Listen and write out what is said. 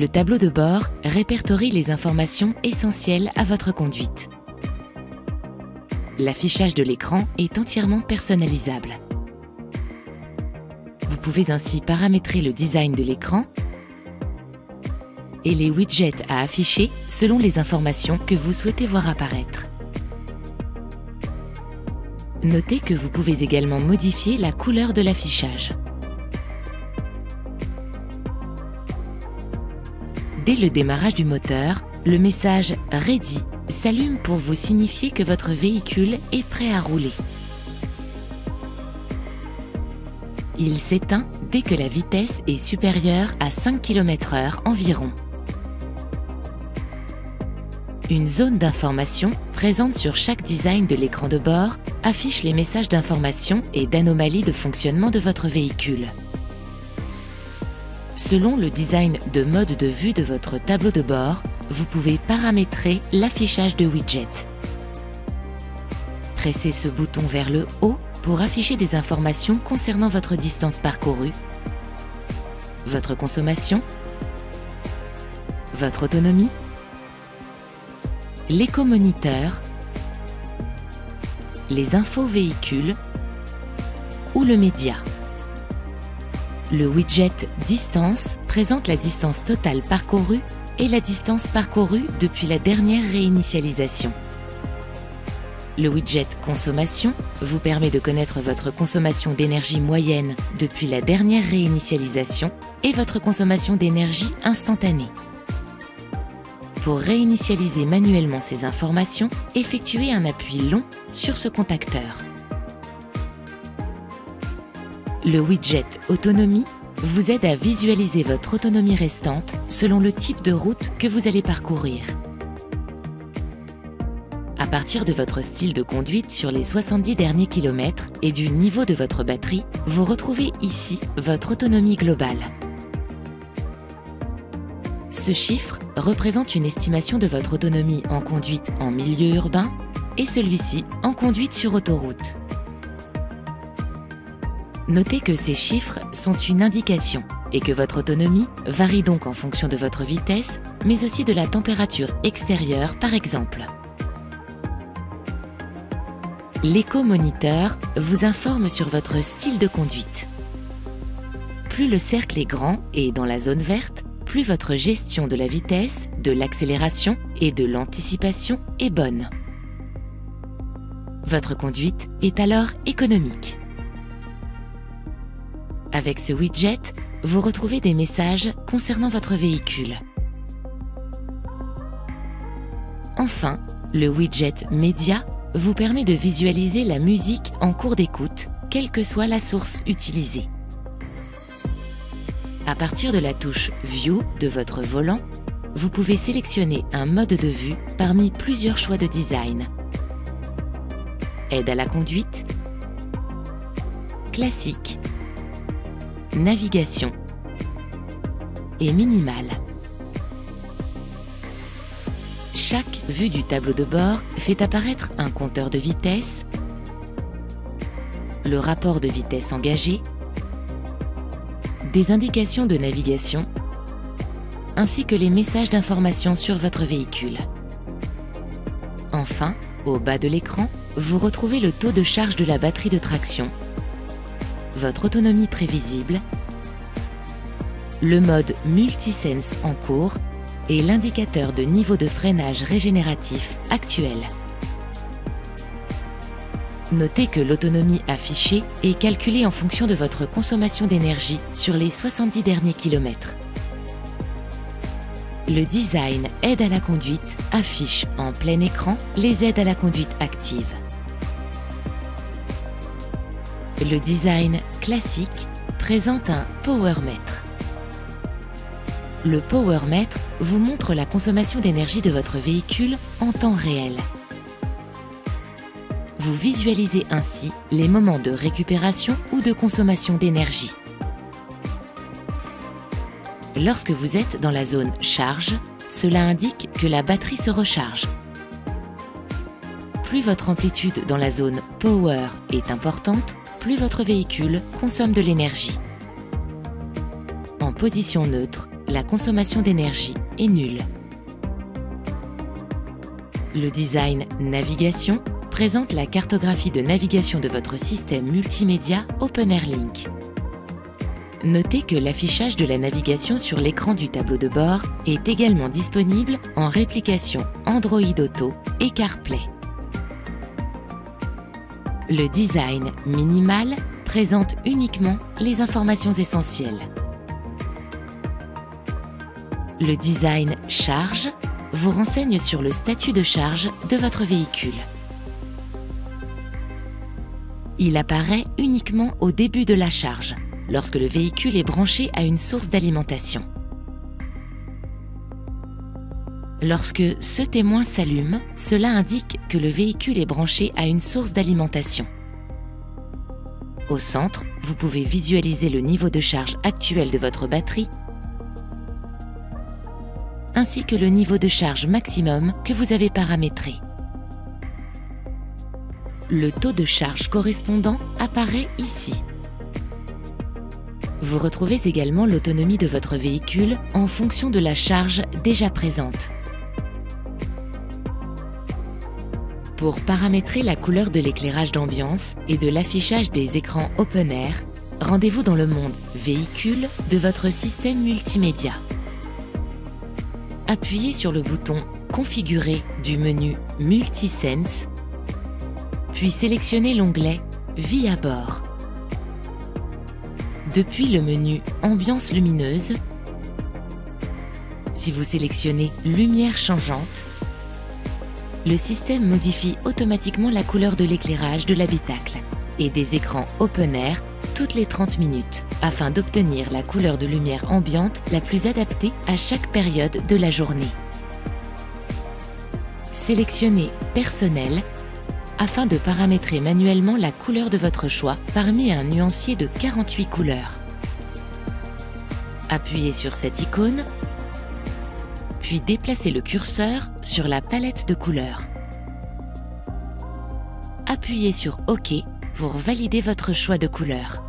Le tableau de bord répertorie les informations essentielles à votre conduite. L'affichage de l'écran est entièrement personnalisable. Vous pouvez ainsi paramétrer le design de l'écran et les widgets à afficher selon les informations que vous souhaitez voir apparaître. Notez que vous pouvez également modifier la couleur de l'affichage. Dès le démarrage du moteur, le message « Ready » s'allume pour vous signifier que votre véhicule est prêt à rouler. Il s'éteint dès que la vitesse est supérieure à 5 km/h environ. Une zone d'information présente sur chaque design de l'écran de bord affiche les messages d'information et d'anomalies de fonctionnement de votre véhicule. Selon le design de mode de vue de votre tableau de bord, vous pouvez paramétrer l'affichage de widgets. Pressez ce bouton vers le haut pour afficher des informations concernant votre distance parcourue, votre consommation, votre autonomie, l'éco-moniteur, les infos véhicules ou le média. Le widget Distance présente la distance totale parcourue et la distance parcourue depuis la dernière réinitialisation. Le widget Consommation vous permet de connaître votre consommation d'énergie moyenne depuis la dernière réinitialisation et votre consommation d'énergie instantanée. Pour réinitialiser manuellement ces informations, effectuez un appui long sur ce contacteur. Le widget Autonomie vous aide à visualiser votre autonomie restante selon le type de route que vous allez parcourir. À partir de votre style de conduite sur les 70 derniers kilomètres et du niveau de votre batterie, vous retrouvez ici votre autonomie globale. Ce chiffre représente une estimation de votre autonomie en conduite en milieu urbain et celui-ci en conduite sur autoroute. Notez que ces chiffres sont une indication et que votre autonomie varie donc en fonction de votre vitesse, mais aussi de la température extérieure par exemple. L'éco-moniteur vous informe sur votre style de conduite. Plus le cercle est grand et dans la zone verte, plus votre gestion de la vitesse, de l'accélération et de l'anticipation est bonne. Votre conduite est alors économique. Avec ce widget, vous retrouvez des messages concernant votre véhicule. Enfin, le widget Média vous permet de visualiser la musique en cours d'écoute, quelle que soit la source utilisée. À partir de la touche View de votre volant, vous pouvez sélectionner un mode de vue parmi plusieurs choix de design. Aide à la conduite, classique, navigation et minimal. Chaque vue du tableau de bord fait apparaître un compteur de vitesse, le rapport de vitesse engagé, des indications de navigation, ainsi que les messages d'information sur votre véhicule. Enfin, au bas de l'écran, vous retrouvez le taux de charge de la batterie de traction, votre autonomie prévisible, le mode Multisense en cours et l'indicateur de niveau de freinage régénératif actuel. Notez que l'autonomie affichée est calculée en fonction de votre consommation d'énergie sur les 70 derniers kilomètres. Le design Aide à la conduite affiche en plein écran les aides à la conduite active. Le design classique présente un powermètre. Le powermètre vous montre la consommation d'énergie de votre véhicule en temps réel. Vous visualisez ainsi les moments de récupération ou de consommation d'énergie. Lorsque vous êtes dans la zone charge, cela indique que la batterie se recharge. Plus votre amplitude dans la zone power est importante, plus votre véhicule consomme de l'énergie. En position neutre, la consommation d'énergie est nulle. Le design Navigation présente la cartographie de navigation de votre système multimédia OpenAirLink. Notez que l'affichage de la navigation sur l'écran du tableau de bord est également disponible en réplication Android Auto et CarPlay. Le design Minimal présente uniquement les informations essentielles. Le design Charge vous renseigne sur le statut de charge de votre véhicule. Il apparaît uniquement au début de la charge, lorsque le véhicule est branché à une source d'alimentation. Lorsque ce témoin s'allume, cela indique que le véhicule est branché à une source d'alimentation. Au centre, vous pouvez visualiser le niveau de charge actuel de votre batterie ainsi que le niveau de charge maximum que vous avez paramétré. Le taux de charge correspondant apparaît ici. Vous retrouvez également l'autonomie de votre véhicule en fonction de la charge déjà présente. Pour paramétrer la couleur de l'éclairage d'ambiance et de l'affichage des écrans Open Air, rendez-vous dans le monde Véhicule de votre système multimédia. Appuyez sur le bouton Configurer du menu Multisense, puis sélectionnez l'onglet Vie à bord. Depuis le menu Ambiance lumineuse, si vous sélectionnez Lumière changeante, le système modifie automatiquement la couleur de l'éclairage de l'habitacle et des écrans Open Air toutes les 30 minutes afin d'obtenir la couleur de lumière ambiante la plus adaptée à chaque période de la journée. Sélectionnez Personnel afin de paramétrer manuellement la couleur de votre choix parmi un nuancier de 48 couleurs. Appuyez sur cette icône, puis déplacez le curseur sur la palette de couleurs. Appuyez sur OK pour valider votre choix de couleur.